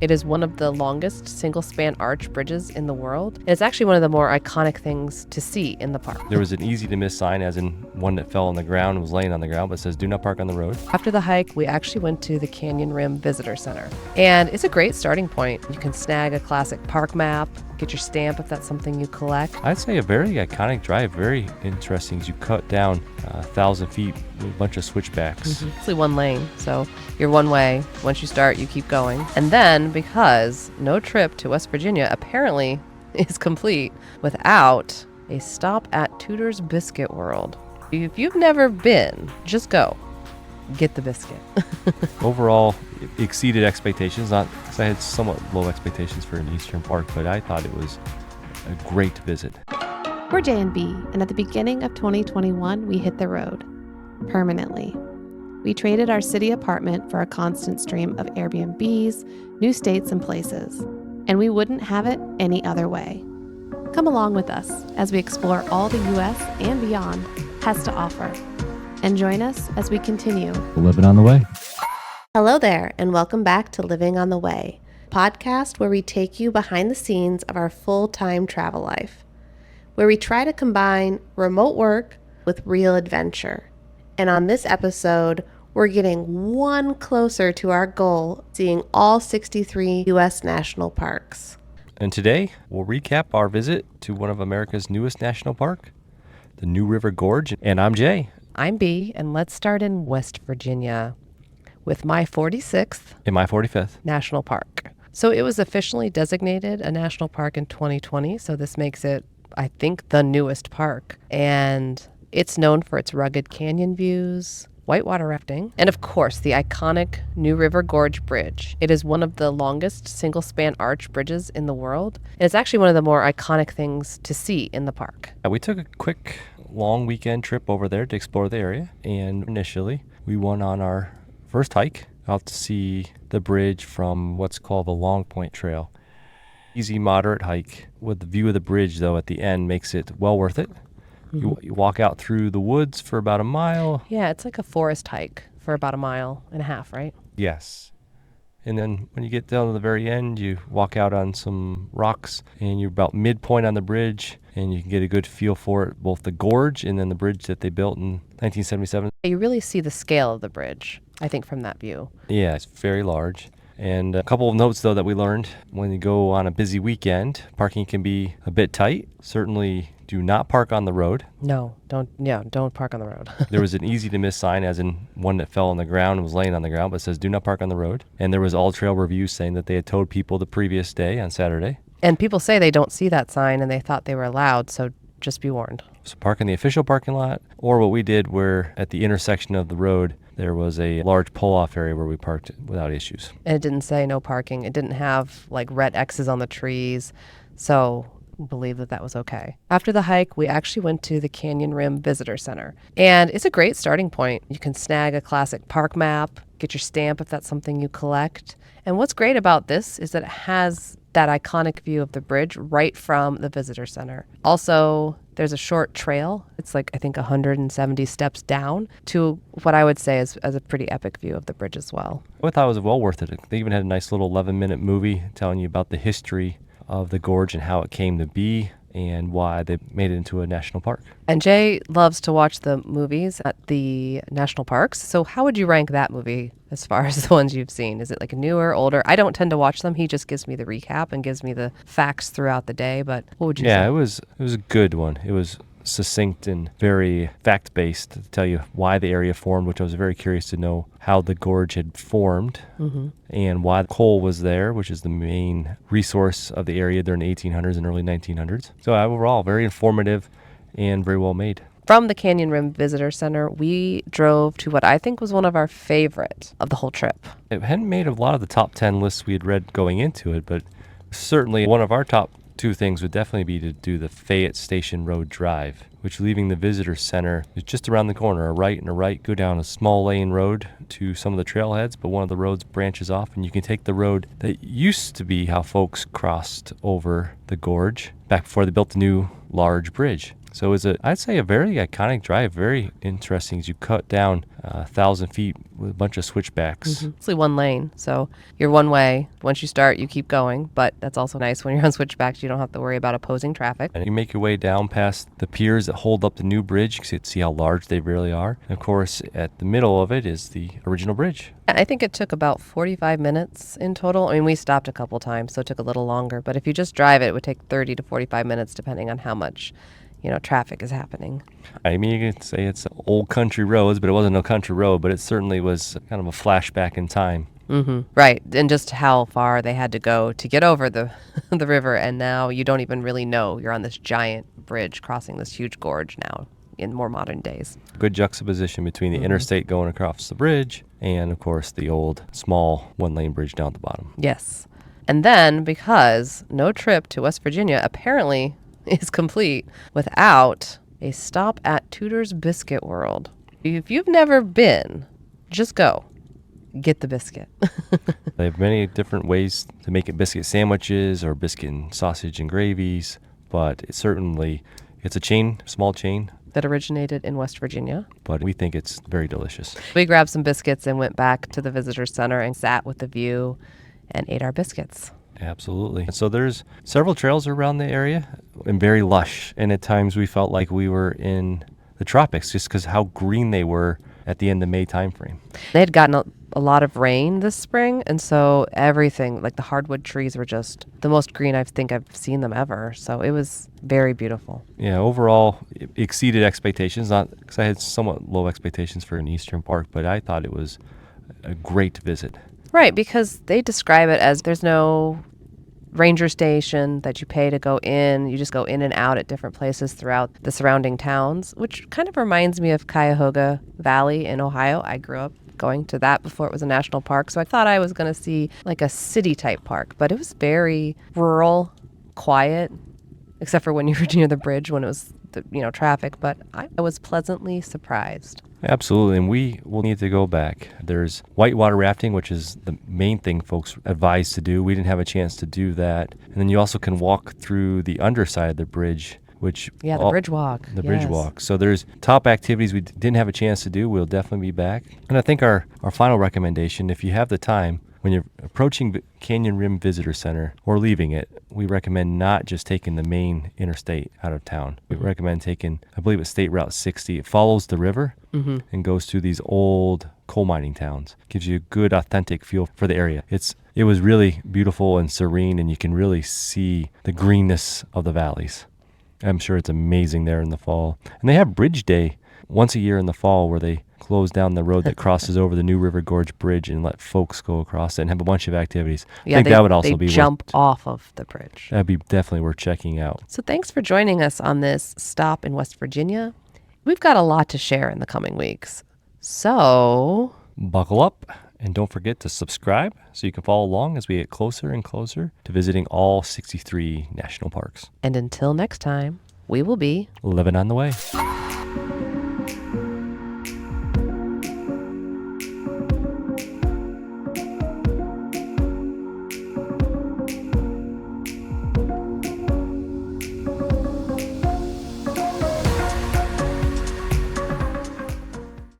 It is one of the longest single-span arch bridges in the world. And it's actually one of the more iconic things to see in the park. There was an easy-to-miss sign, as in one that fell on the ground, was laying on the ground, but says, "Do not park on the road." After the hike, we actually went to the Canyon Rim Visitor Center. And it's a great starting point. You can snag a classic park map, get your stamp if that's something you collect. I'd say a very iconic drive, very interesting, as you cut down 1,000 feet with a bunch of switchbacks. It's only one lane, so you're one way. Once you start, you keep going. And then, because no trip to West Virginia apparently is complete without a stop at Tudor's Biscuit World. If you've never been, just go. Get the biscuit. Overall, it exceeded expectations. Not because I had somewhat low expectations for an Eastern park, but I thought it was a great visit. We're Jay and Bea, and at the beginning of 2021, we hit the road. Permanently. We traded our city apartment for a constant stream of Airbnbs, new states, and places. And we wouldn't have it any other way. Come along with us as we explore all the U.S. and beyond has to offer. And join us as we continue Living on the way. Hello there, and welcome back to Living on the Way, podcast where we take you behind the scenes of our full-time travel life, where we try to combine remote work with real adventure. And on this episode, we're getting one closer to our goal, seeing all 63 U.S. national parks. And today, we'll recap our visit to one of America's newest national park, the New River Gorge. And I'm Jay. I'm Bea, and let's start in West Virginia with my 46th In my 45th. national park. So it was officially designated a national park in 2020, so this makes it, I think, the newest park. And it's known for its rugged canyon views, whitewater rafting, and of course, the iconic New River Gorge Bridge. It is one of the longest single-span arch bridges in the world. And it's actually one of the more iconic things to see in the park. We took a quick, long weekend trip over there to explore the area. And initially, we went on our first hike out to see the bridge from what's called the Long Point Trail. Easy, moderate hike with the view of the bridge, though, at the end makes it well worth it. You walk out through the woods for about a mile. Yeah, it's like a forest hike for about 1.5 miles, right? Yes. And then when you get down to the very end, you walk out on some rocks, and you're about midpoint on the bridge, and you can get a good feel for it, both the gorge and then the bridge that they built in 1977. You really see the scale of the bridge, I think, from that view. Yeah, it's very large. And a couple of notes, though, that we learned: when you go on a busy weekend, parking can be a bit tight. Certainly do not park on the road. No, don't park on the road. There was an easy-to-miss sign, as in one that fell on the ground and was laying on the ground, but says, "Do not park on the road." And there was all-trail reviews saying that they had towed people the previous day on Saturday. And people say they don't see that sign and they thought they were allowed, so just be warned. So park in the official parking lot, or what we did, where at the intersection of the road, there was a large pull-off area where we parked without issues. And it didn't say no parking. It didn't have like red X's on the trees, so believe that was okay. After the hike, we actually went to the Canyon Rim Visitor Center. And it's a great starting point. You can snag a classic park map, get your stamp if that's something you collect. And what's great about this is that it has that iconic view of the bridge right from the visitor center. Also, there's a short trail. It's like, I think, 170 steps down to what I would say is a pretty epic view of the bridge as well. I thought it was well worth it. They even had a nice little 11-minute movie telling you about the history of the gorge and how it came to be and why they made it into a national park. And Jay loves to watch the movies at the national parks. So how would you rank that movie as far as the ones you've seen? Is it like newer, older? I don't tend to watch them. He just gives me the recap and gives me the facts throughout the day. But what would you say? Yeah, it was a good one. It was succinct and very fact-based to tell you why the area formed, which I was very curious to know how the gorge had formed and why coal was there, which is the main resource of the area during the 1800s and early 1900s. So overall, very informative and very well made. From the Canyon Rim Visitor Center, we drove to what I think was one of our favorite of the whole trip. It hadn't made a lot of the top 10 lists we had read going into it, but certainly one of our top two things would definitely be to do the Fayette Station Road Drive, which, leaving the visitor center, is just around the corner. A right and a right go down a small lane road to some of the trailheads, but one of the roads branches off, and you can take the road that used to be how folks crossed over the gorge back before they built the new large bridge. So it was I'd say a very iconic drive, very interesting as you cut down 1,000 feet with a bunch of switchbacks. It's only one lane, so you're one way. Once you start, you keep going, but that's also nice when you're on switchbacks. You don't have to worry about opposing traffic. And you make your way down past the piers that hold up the new bridge. You can see how large they really are. And of course, at the middle of it is the original bridge. I think it took about 45 minutes in total. I mean, we stopped a couple times, so it took a little longer, but if you just drive it, it would take 30 to 45 minutes depending on how much traffic is happening. I mean, you could say it's old country roads, but it wasn't no country road, but it certainly was kind of a flashback in time. Right, and just how far they had to go to get over the the river, and now you don't even really know you're on this giant bridge crossing this huge gorge now in more modern days. Good juxtaposition between the interstate going across the bridge and, of course, the old small one-lane bridge down at the bottom. Yes. And then, because no trip to West Virginia apparently is complete without a stop at Tudor's Biscuit World. If you've never been, just go. Get the biscuit. They have many different ways to make it: biscuit sandwiches or biscuit and sausage and gravies, but it's a chain, small chain. That originated in West Virginia. But we think it's very delicious. We grabbed some biscuits and went back to the visitor center and sat with the view and ate our biscuits. Absolutely. So there's several trails around the area and very lush. And at times we felt like we were in the tropics just because how green they were at the end of May timeframe. They had gotten a lot of rain this spring, and so everything, like the hardwood trees, were just the most green I think I've seen them ever. So it was very beautiful. Yeah, overall, it exceeded expectations. Not because I had somewhat low expectations for an eastern park, but I thought it was a great visit. Right, because they describe it as there's no ranger station that you pay to go in. You just go in and out at different places throughout the surrounding towns, which kind of reminds me of Cuyahoga Valley in Ohio. I grew up going to that before it was a national park, so I thought I was going to see like a city type park, but it was very rural, quiet, except for when you were near the bridge when it was traffic, but I was pleasantly surprised. Absolutely, and we will need to go back. There's whitewater rafting, which is the main thing folks advise to do. We didn't have a chance to do that. And then you also can walk through the underside of the bridge, which... Yeah, the bridge walk. The bridge walk. So there's top activities we didn't have a chance to do. We'll definitely be back. And I think our final recommendation, if you have the time, when you're approaching Canyon Rim Visitor Center or leaving it, we recommend not just taking the main interstate out of town. We recommend taking, I believe it's State Route 60. It follows the river and goes through these old coal mining towns. Gives you a good, authentic feel for the area. It was really beautiful and serene, and you can really see the greenness of the valleys. I'm sure it's amazing there in the fall. And they have Bridge Day once a year in the fall where they close down the road that crosses over the new River Gorge Bridge and let folks go across it and have a bunch of activities. Yeah, I think that would also be jump off of the bridge. That'd be definitely worth checking out. So thanks for joining us on this stop in West Virginia. We've got a lot to share in the coming weeks. So Buckle up and don't forget to subscribe so you can follow along as we get closer and closer to visiting all 63 national parks. And until next time, we will be Living on the way.